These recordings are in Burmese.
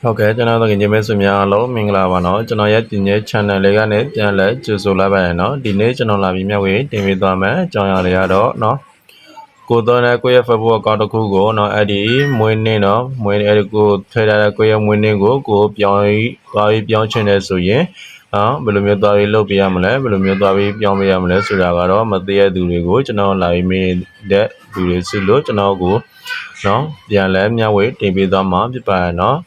ဟုတ်ကဲ့ကျွန်တော်တို့ညီမဆွေများအားလုံးမင်္ဂလာပါနော်ကျွန်တော်ရဲ့ဒီနေ့ channel လေးကနေပြန်လဲကြိုဆိုလိုက်ပါရနော်ဒီနေ့ကျွန်တော်လာပြီးမြတ်ဝေတင်ပြသွားမယ်အကြောင်းအရာတွေကတော့နော်ကိုတော်နဲ့ကိုရဲ့ Facebook account တစ်ခုကိုနော်အဲ့ဒီမွေးနေ့နော်မွေးအဲ့ဒီကိုထည့်ထားတဲ့ကိုရဲ့မွေးနေ့ကိုပြောင်းပြီးပြောင်းချင်တယ်ဆိုရင်ဘယ်လိုမျိုးသွားပြီးလုပ်ပြရမလဲဘယ်လိုမျိုးသွားပြီးပြောင်းပြရမလဲဆိုတာကတော့မသိရတဲ့သူတွေကိုကျွန်တော်လာပြီးမေးတဲ့သူတွေစုလို့ကျွန်တော်ကိုနော်ပြန်လဲမြတ်ဝေတင်ပြသွားမှာဖြစ်ပါရနော်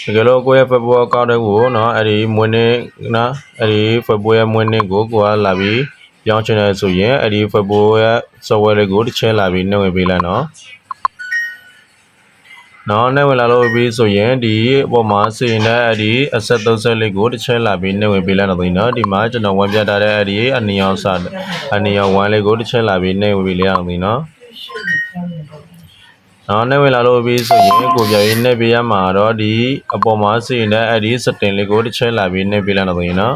တကယ်လို့ကိုယ့်ရဲ့ Facebook account တွေကိုနော်အဲ့ဒီမွေးနေ့နော်အဲ့ဒီ Facebook ရဲ့မွေးနေ့ကိုကလာပြီးပြောင်းချင်တယ်ဆိုရင်အဲ့ဒီ Facebook ရဲ့ software လေးကိုတစ်ချက်လာပြီးနှိပ်ဝင်ပေးလိုက်နော်နှိပ်ဝင်လာလို့ပြီးဆိုရင်ဒီအပေါ်မှာစီရင်တဲ့အဲ့ဒီ asset 30လေးကိုတစ်ချက်လာပြီးနှိပ်ဝင်ပေးလိုက်တော့ဒီမှာကျွန်တော်ဝင်ပြထားတဲ့အဲ့ဒီအနီရောင်1လေးကိုတစ်ချက်လာပြီးနှိပ်ဝင်ပေးလိုက်အောင်နော်နှိပ်ဝင်လာလို့ပြီးဆိုရင်ကိုပြရေးနှိပ်ပေးရမှာတော့ဒီအပေါ်မှာစီရင်တဲ့အဲ့ဒီ setting လေးကိုတစ်ချက်လာပြီးနှိပ်ပေးလိုက်တော့နေ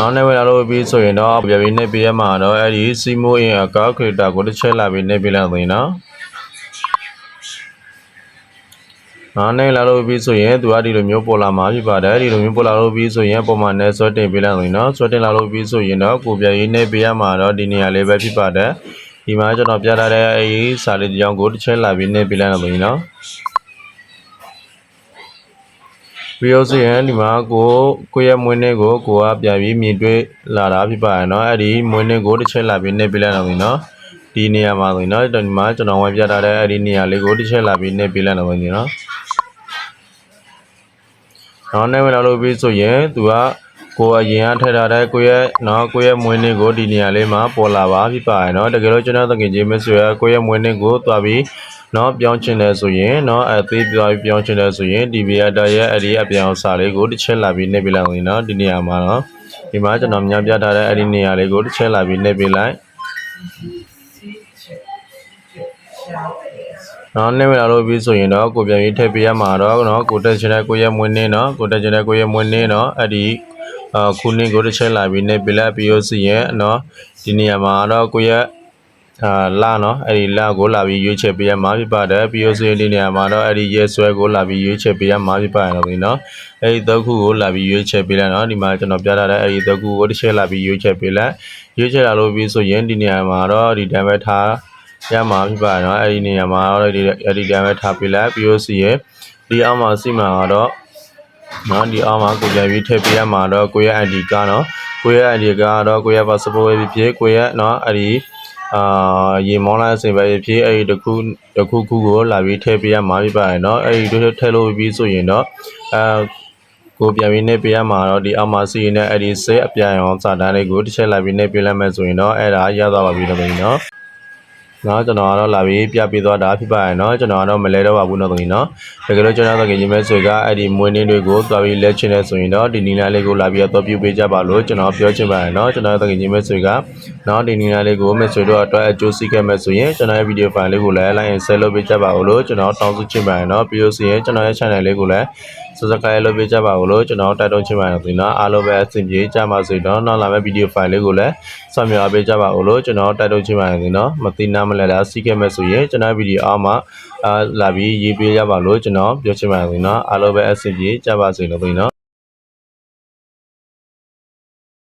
ာ်နှိပ်ဝင်လာလို့ပြီးဆိုရင်တော့ပြရေးနှိပ်ပေးရမှာတော့အဲ့ဒီ Simo in account creator ကိုတစ်ချက်လာပြီးနှိပ်ပေးလိုက်တော့နော်နှိပ်လာလို့ပြီးဆိုရင်သူကဒီလိုမျိုးပေါ်လာမှာဖြစ်ပါတယ်ဒီလိုမျိုးပေါ်လာလို့ပြီးဆိုရင်ပုံမှန်နဲ့ဆွဲတင်ပေးလိုက်နော်ဆွဲတင်လာလို့ပြီးဆိုရင်တော့ကိုပြရေးနှိပ်ပေးရမှာတော့ဒီနေရာလေးပဲဖြစ်ပါတယ်ဒီမှာကျွန်တော်ပြထားတဲ့အဲဒီစာလေးတစ်ကြောင်းကိုတစ်ချက်လာပြီးနှိပ်ပေးလိုက်တော့နော်ပြီးတော့ဆိုရင်ဒီမှာကိုရဲ့မွေးနေ့ကိုကပြန်ပြီးမြင်တွေ့လာတာဖြစ်ပါတယ်နော်အဲ့ဒီမွေးနေ့ကိုတစ်ချက်လာပြီးနှိပ်ပေးလိုက်တော့နော်ဒီနေရာမှာဆိုရင်တော့ဒီမှာကျွန်တော်ဝင်ပြထားတဲ့အဲ့ဒီနေရာလေးကိုတစ်ချက်လာပြီးနှိပ်ပေးလိုက်တော့နော်နှိပ်ဝင်လာလို့ပြီးဆိုရင်သူကကိုအရင်ကထည့်ထားတဲ့ကိုရဲ့မွေးနေ့ကိုဒီနေရာလေးမှာပေါ်လာပါဖြစ်ပါတယ်နော်တကယ်လို့ကျွန်တော်တကယ်ချင်းမဆွေရကိုရဲ့မွေးနေ့ကိုသွားပြီးပြောင်းချင်တယ်ဆိုရင်အသေးပြောင်းချင်တယ်ဆိုရင်ဒီဗီယာတာရဲ့အဲ့ဒီအပြောင်းစာလေးကိုတစ်ချက်လာပြီးနှိပ်ပေးလိုက်နော်ဒီနေရာမှာဒီမှာကျွန်တော်များပြထားတဲ့အဲ့ဒီနေရာလေးကိုတစ်ချက်လာပြီးနှိပ်ပေးလိုက်နှိပ်ဝင်လာလို့ပြီးဆိုရင်တော့ကိုပြန်ပြီးထည့်ပေးရမှာတော့ကိုတက်ချင်တဲ့ကိုရဲ့မွေးနေ့ကိုတက်ချင်တဲ့ကိုရဲ့မွေးနေ့အဲ့ဒီခုနှစ်ကိုတစ်ချက်လာပြီးနှိပ်ပေးလိုက်ပြီးလို့ဆိုရင်ဒီနေရာမှာတော့ကိုရဲ့လအဲ့ဒီလကိုလာပြီးရွေးချယ်ပေးရမှာဖြစ်ပါတယ်ပြီးလို့ဆိုရင်ဒီနေရာမှာတော့အဲ့ဒီရက်စွဲကိုလာပြီးရွေးချယ်ပေးရမှာဖြစ်ပါတယ်အဲ့ဒီသုံးခုကိုလာပြီးရွေးချယ်ပေးလိုက်ဒီမှာကျွန်တော်ပြထားတဲ့အဲ့ဒီသုံးခုကိုတစ်ချက်လာပြီးရွေးချယ်ပေးလိုက်ရွေးချယ်လာလို့ပြီးဆိုရင်ဒီနေရာမှာတော့ဒီတိုင်းပဲထားရမှာဖြစ်ပါတယ်အဲ့ဒီနေရာမှာတော့အဲ့ဒီတိုင်းပဲထားပေးလိုက်ပြီးလို့ဆိုရင်ဒီအောက်မှာစီမှာတော့ဒီအောက်မှာကိုပြန်ပြီးထည့်ပေးရမှာတော့ကိုရဲ့ ID ကိုရဲ့ ID ကတော့ကိုရဲ့ passport ပဲဖြစ်ကိုရဲ့အဲ့ဒီရေမောင်းလိုက်စင်ပဲဖြစ်အဲ့ဒီတစ်ခုကိုလာပြီးထည့်ပေးရမှာဖြစ်ပါတယ်အဲ့ဒီထည့်လို့ပြီးဆိုရင်တော့ကိုပြန်ပြီးနှိပ်ပေးရမှာတော့ဒီအောက်မှာစီရင်တဲ့အဲ့ဒီစိတ်အပြိုင်အောင်စာတန်းလေးကိုတစ်ချက်လာပြီးနှိပ်ပေးလိုက်မယ်ဆိုရင်တော့အဲ့ဒါရသွားပါပြီကျွန်တော်ကတော့လာပြီးပြပေးသွားတာဖြစ်ပါတယ်ကျွန်တော်ကတော့မလဲတော့ပါဘူးတကယ်လို့ကျွန်တော်တကယ်ညီမဆွေကအဲ့ဒီမွေးနေ့တွေကိုသွားပြီးလက်ချင်နေဆိုရင်တော့ဒီနီလာလေးကိုလာပြီးတော့ပြုပေးကြပါလို့ကျွန်တော်ပြောချင်ပါတယ်ကျွန်တော်တကယ်ညီမဆွေကဒီနီလာလေးကိုမဆွေတို့အတွက်အကျိုးစီးခဲ့မယ်ဆိုရင်ကျွန်တော်ရဲ့ဗီဒီယိုဖိုင်လေးကိုလည်းလိုက်ရင်ဆက်လုပ်ပေးကြပါဦးလို့ကျွန်တော်တောင်းဆိုချင်ပါတယ်ပြီးလို့ဆိုရင်ကျွန်တော်ရဲ့ channel လေးကိုလည်းsubscribe လုပ်ပေးကြပါဦးလို့ကျွန်တော်တိုက်တွန်းချင်ပါတယ်အားလုံးပဲအဆင်ပြေကြပါစေနောက်လာမယ့်ဗီဒီယိုဖိုင်လေးကိုလည်းဆောင်ရွက်ပေးကြပါဦးလို့ကျွန်တော်တိုက်တွန်းချင်ပါတယ်မသိနာမလဲလားစီးခဲ့မယ်ဆိုရင်ကျွန်တော်ဗီဒီယိုအောက်မှာလာပြီးရေးပေးကြပါလို့ကျွန်တော်ပြောချင်ပါတယ်အားလုံးပဲအဆင်ပြေကြပါစေလို့